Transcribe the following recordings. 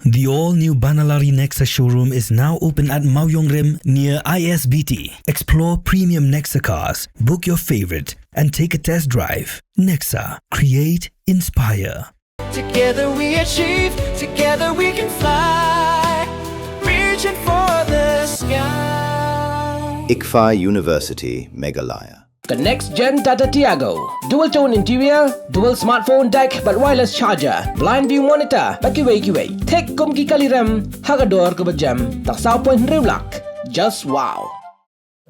The all-new Banalari Nexa showroom is now open at Mauyongrim near ISBT. Explore premium Nexa cars, book your favorite, and take a test drive. Nexa. Create, inspire. Together we achieve, together we can fly, reaching for the sky. ICFA University, Meghalaya. The next gen Tata Tiago. Dual tone interior, dual smartphone deck but wireless charger, blind view monitor, bakiway. Tek kum ki kaliram, hagador ke bejam, tak sao point rewlak. Just wow.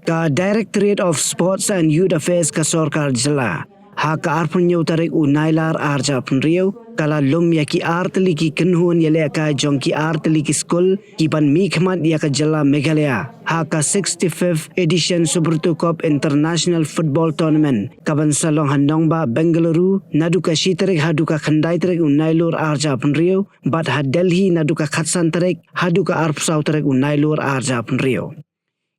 Ka Directorate of Sports and Youth Affairs ka Sorkar Jilla. Ha ka arpunyo tarik unailar arja punriyo, kala lum ya ki arteli ki kenhun yale ka jong ki arteli ki school, ki pan mikmat ya ka Jilla Meghalaya. Ha ka 65th edition Subrutu Cup International Football Tournament, kaban salong handongba Bengaluru, naduka shitarik haduka khandai tarik unailur arja punriyo, but ha Delhi naduka khatsan tarik haduka arpsau tarik unailur arja punriyo.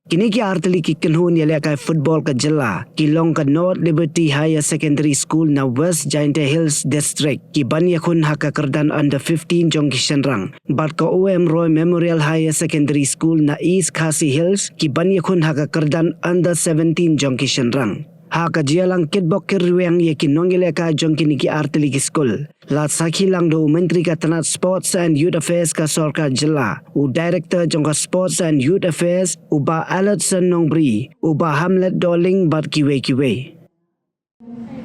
Kini ki arteli ki kenhun yale ka football ka Jilla ki long ka North Liberty Higher Secondary School na West Giant Hills District ki ban yakun haka kerdan under 15 jong ki Shenrang bat ka OM Roy Memorial Higher Secondary School na East Khasi Hills ki ban yakun haka kerdan under 17 jong ki Shenrang. Haka jialang kitbok kirweng ye ki nongile ka jong ki niki arteli ki school. Lat sakhi lang do Menteri ka Tanat Sports and Youth Affairs ka Sorkar Jilla. U Director jong ka Sports and Youth Affairs uba Alertson Nongbri uba Hamlet Doling bat kiwe.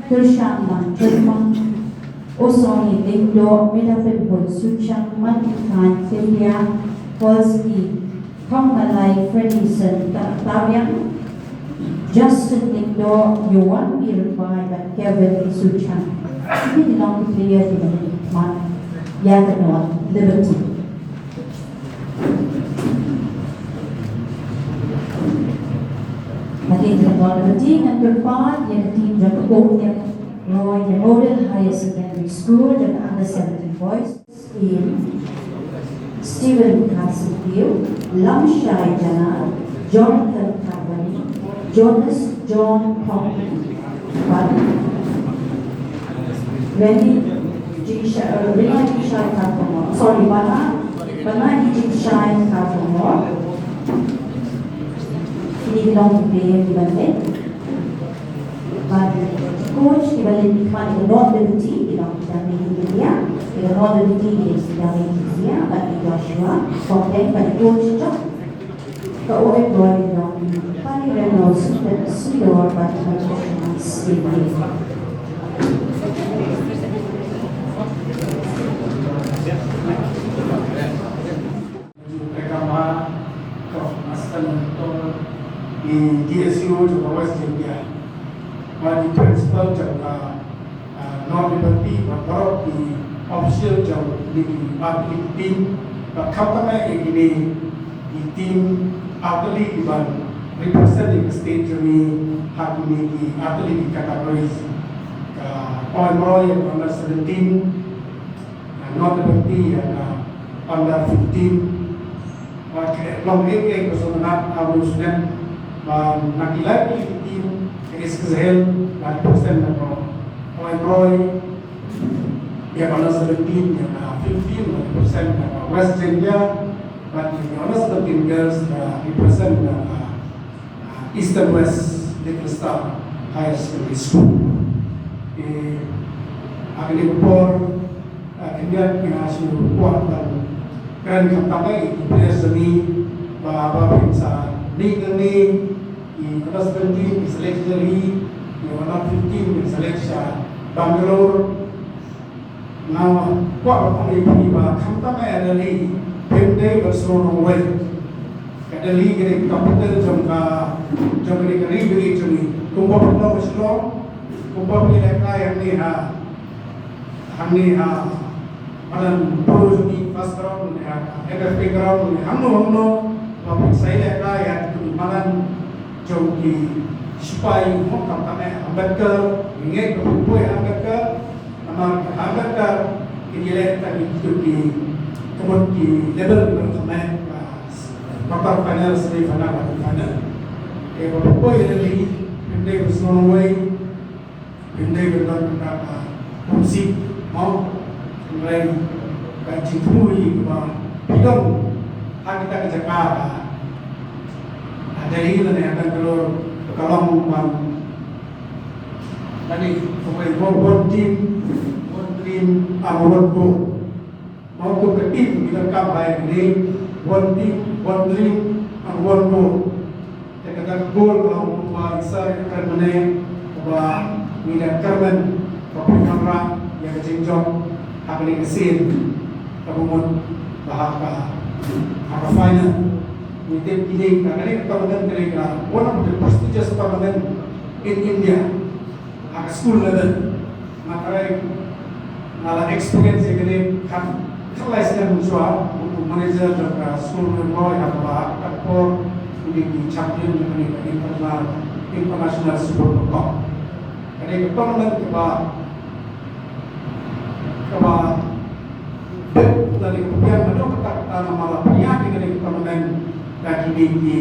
Kershang man Jerman Osoni Dindo Milapempol Suchang Matikan Tilia Polski Kongmalai Fredison Tabiang Justin Dindo Yuan Mirbai dan Kevin Suchang. Ini dalam player di mana Yaganot Liberty. Nanti Yaganot Liberty yang berpad yang tim jaga yang Roy Memorial Higher Secondary School dan under 17 boys in Stephen Castle, Lamshai Jana, Jonathan Carboni, Jonas John Compton, Wendy Jingshai Carpomore. Sorry, Bana Jingshai Carpomore. Ini belong to play di balik. But coach di balik nikmat di North Liberty belong to Dami India. Di North Liberty di Dami India. But Joshua, Compton, but coach John. Kau Roy belong to Pani Reynolds dan Senior but Joshua di DSU juga West India. Di principal juga North Liberty, baru di official juga di tim, kampanye ini di tim atlet di ban representing state kami hari ini di atlet di kategori Roy yang under 17, North Liberty yang under 15. Long ke kesulitan harus dan nakilai di tim Israel dan persen atau Roy yang mana 17 yang 15% West India dan yang mana 17 girls represent East and West Little Star Higher Secondary School. Akan dipur kemudian pengasuh kuat dan kan kampanye itu biasanya bahwa bisa league ni di kelas 20 di seleksi di mana 15 di seleksi Bangalore. Now kuat apa ini bahwa kampanye ada di pendek berseluruh way. Ada league di kapital jangka di kiri juni. Kumpul penuh berseluruh. Kumpul penyelenggaraan yang ni malam terus di fast ground ni FFP ground ni hamno tapi saya lihat ya di malam jauh di supaya mau kampanye Ambedkar ingat keputusan Ambedkar nama Ambedkar ini lihat tadi di kemudian di level berkampanye quarter final semi final final keputusan ini pendek berseluruh way pendek berlaku fungsi mau mulai kaji tui bidon hak kita ke Jakarta. Dari itu nih akan keluar kalau tadi pemain one team one goal. Mau ke tim kita kapai ini one team one dream and one goal. Kata goal kalau bahasa akan menang bahwa minat kerman kamera yang kecil akan dikesin kemudian bahasa final. We did ini karena tournament mereka one of the prestigious tournament in India. At school level, makanya malah experience ini kan kelas yang muncul untuk manager dan school member yang apa di champion dengan international super cup. Karena tournament dari kemudian ada kata nama lapanya dengan tournament dari di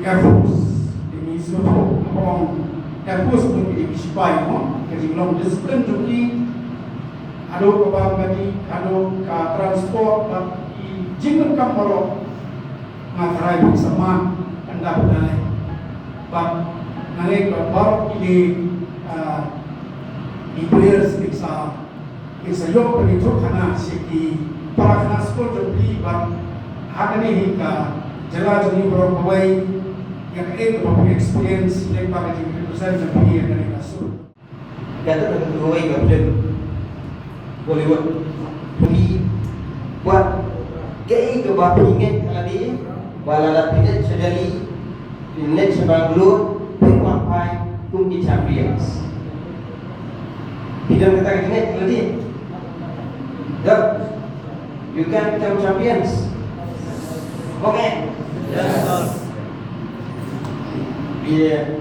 Air Force ini semua orang Air Force untuk di Sipai jadi long distance joki ada kebang tadi ada transport di jingle kamaro materai bersama anda berdalai but nalek baru ini di players bisa yok penitro karena si para kena school joki but hakani hingga jelas ini berapa yang berapa experience yang pakai di represent joki yang dari kasur kata dengan berapa gabung Bollywood bagi buat kei kebahagiaan tadi balada pindah sedari pindah sebanglu bermapai kunci champions pindah kata ini tadi dok you can become champions okay yes yeah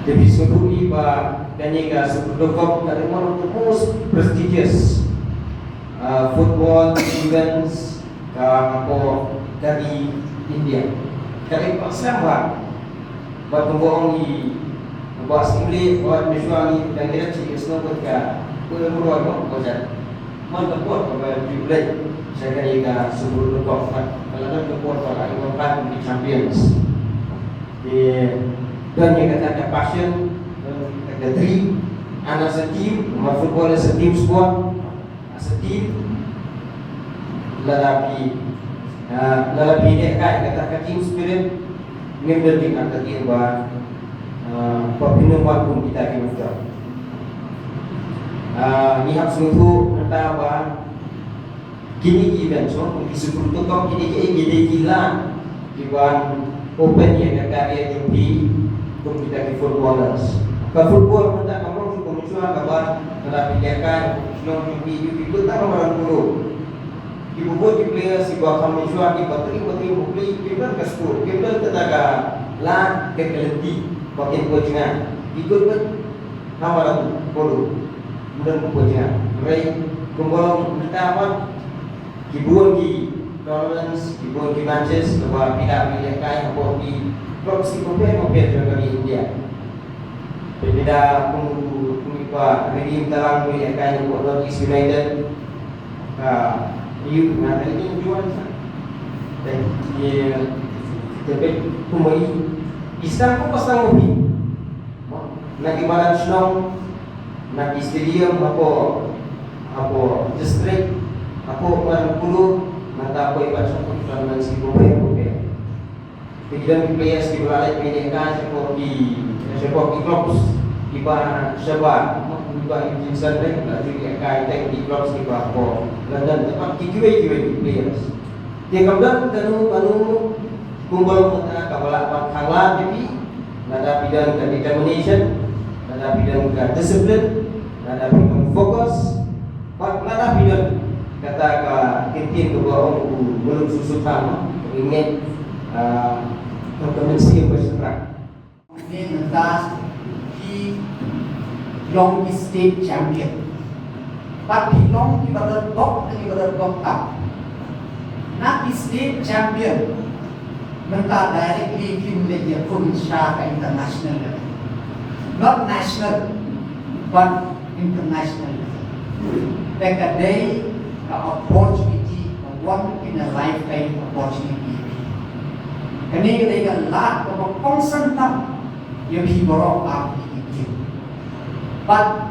jadi sebelum ini Kanyega Supercup dari one of the most prestigious football events dari India. Dari pasal buat membohong di buat simuli buat mesyuari dan dia cik semua buat pemeruan buat mantap buat pada Jubilee saya Kanyega Supercup kalau ada buat pada World di Champions. Dan yang kata passion the dream and as a team, my football is a team sport. As a team, lalapi ini kata team spirit, member team angkat team bah perpinuan pun kita kirimkan. Nihak sungguh nanti bah kini event so di sebelum tu kau kini gila di ban open yang kata dia jumpi pun kita di footballers. Football pun tak kamu komunikasi kabar tetapi dia kan non ikut tak orang dulu ibu buat di player si buat komunikasi di bateri bukli kita ke school kita tetaga lah kekelenti bagian coachingan ikut pun nama dulu mudah coachingan rai kumbolong kita apa hiburan di tournaments hiburan di matches kabar tidak pilih kai apa di klub si compare dengan di India. Berbeda pengubah redim dalam melihatkan North United you nanti ini jual dan dia tapi pemain Islam pun pasang mobil nak di Malang Senong nak di stadium apa district apa Malang Puluh mata apa ibarat contoh dalam si pemain kemudian players di beralih pendidikan seperti klubs di bawah Sabah, di bawah Jinsan dan juga kaitan di klubs di bawah London tempat kikiwe players. Dia kemudian kanu kumpul kita kabalak pangkalan jadi nada bidang ke determination, nada bidang ke disiplin, nada bidang fokus, nada bidang kata ke kintin ke bawah belum susutama ingin konvensi berserak. Ini mentas di long state champion. Tapi long di badan top up. Nak di state champion mentas directly film dia pun syarah international level. Not national, but international level. Back a day, approach one in a lifetime opportunity. Kani kita ikan lat atau konsentrasi yang hiborok apa itu. But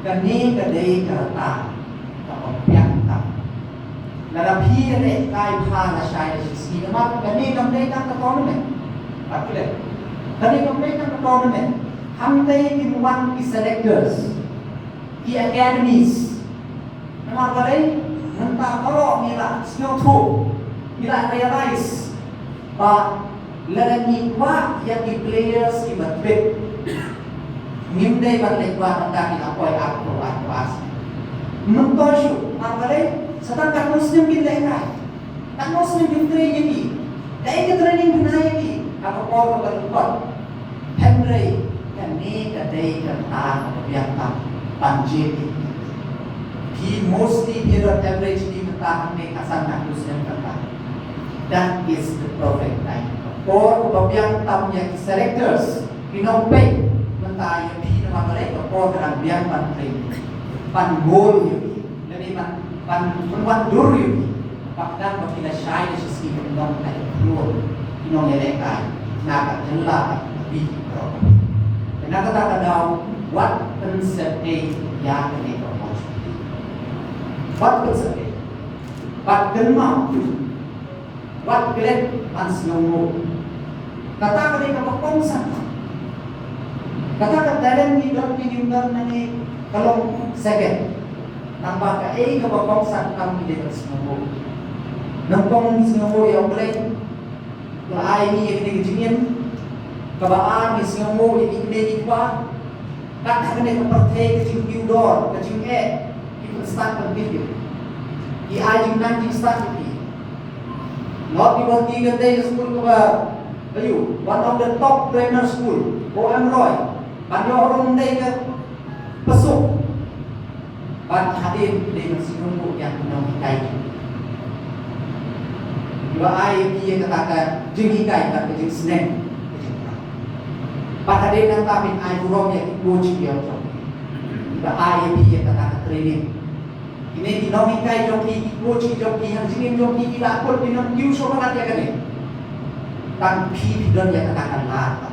kani kedai kereta atau pianta. Narapi ada kai pha la shai la sisi nama kani kamdai kan tournament. Betul. Kani kamdai kan tournament. Hamdai timuan ki selectors, ki academies. Nama balai nanta kalau mila skill tu, mila realize. Lerani kuat yang di players di Madrid, mimdai balik kuat tentang kita koi aku as. Mentosu, nampak sedang tak Muslim kita ini, tak Muslim kita ini, tak ikut training kita ini. Apa kau berbuat? Henry, kami kedai kereta yang tak banjir. He mostly period average di kereta kami asal nak Muslim kereta. That is the perfect time. Or babiang tamnya selectors pinompay mentah yang pi nama mereka or kerang biang pantri pan gol yuki jadi pan dur yuki pakdan bakila shy di sisi pinong na keluar pinong elekai naga jelas lebih pro. Kenapa kata daw what concept yang ini opportunity? What concept? What kenal? What great ansnongo. Kata kali kapakong sana. Kata kadalan ni dot ni gimbar na ni kalong second. Tambah ka kapakong sana kami di ansnongo. Nampong ansnongo yang boleh. Laai ni yang digijingin. Kabaan ni ansnongo yang ikne ikwa. Kata kali kapatay kajing biudor kajing itu start ng video. Iajing nanti start ng not even tiga day school kebar, ayu, one of the top grammar school, OM Roy, pada orang day ke pesuk, pada hadir di masjid yang menongkai. Dua ayat dia katakan jenghikai dan jeng snack, pada hadir yang kami ayat urang yang coach dia macam, dua ayat dia katakan training. Ini dinamikai joki, coach joki, hasilin joki, tidak pun dinam kiu sobat ya kan ni. Tanpi dan yang katakan lah.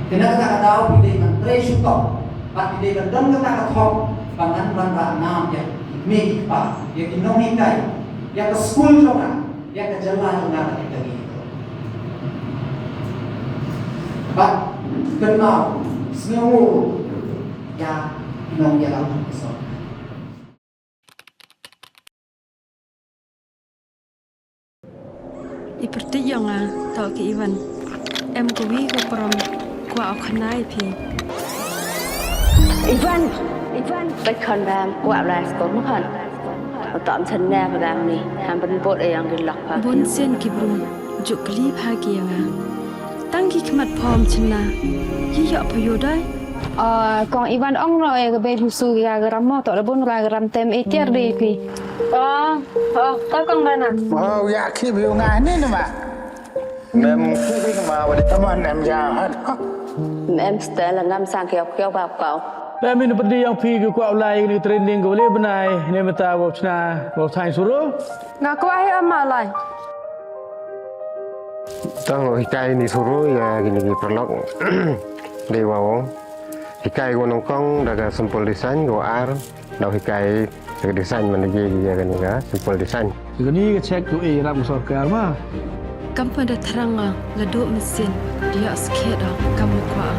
Kena katakan tahu bidai menteri syukur, pat bidai dan katakan top, pangan bangga enam yang make pa, yang dinamikai, yang ke school sobat, yang ke jalan sobat yang tadi itu. Pat kenal semua yang dinamikai sobat. Iperti yang tau ke Iwan, kuwi ke perom, kuah kenai pi. Iwan,ไปคอนแรมกว่าลายสกอมคันตอมฉันแน่พลังนี่ทำเป็นโบสเองกินหลักพา บนเส้นกิบรุงจุกลีพาเกียงตั้งกี่ขมัดพร้อมชนะยี่หยอกพยได้ còn Ivan ông rồi cái bên su gà gram mò tao đã bốn gà gram tem etir đi pi tao con đây nè ya khi biểu ngài nên mà em khi mà vào tâm anh em già hết em sẽ là ngâm sang kêu vào cậu Kami ni perdi yang pi ke kuat ulai ni training ke boleh benai ni mata bawa cina bawa sains suruh. Ngaku ahi amal lai. Tahu hikai ni suruh ya gini perlok dewa wong. Hikai gua nongkong daga sampel desain gua ar dah hikai daga desain mana je dia kan ya sampel desain. Gini ke cek tu ram sorkar mah. Kamu pada terang la duk mesin dia sikit dah kamu kuat.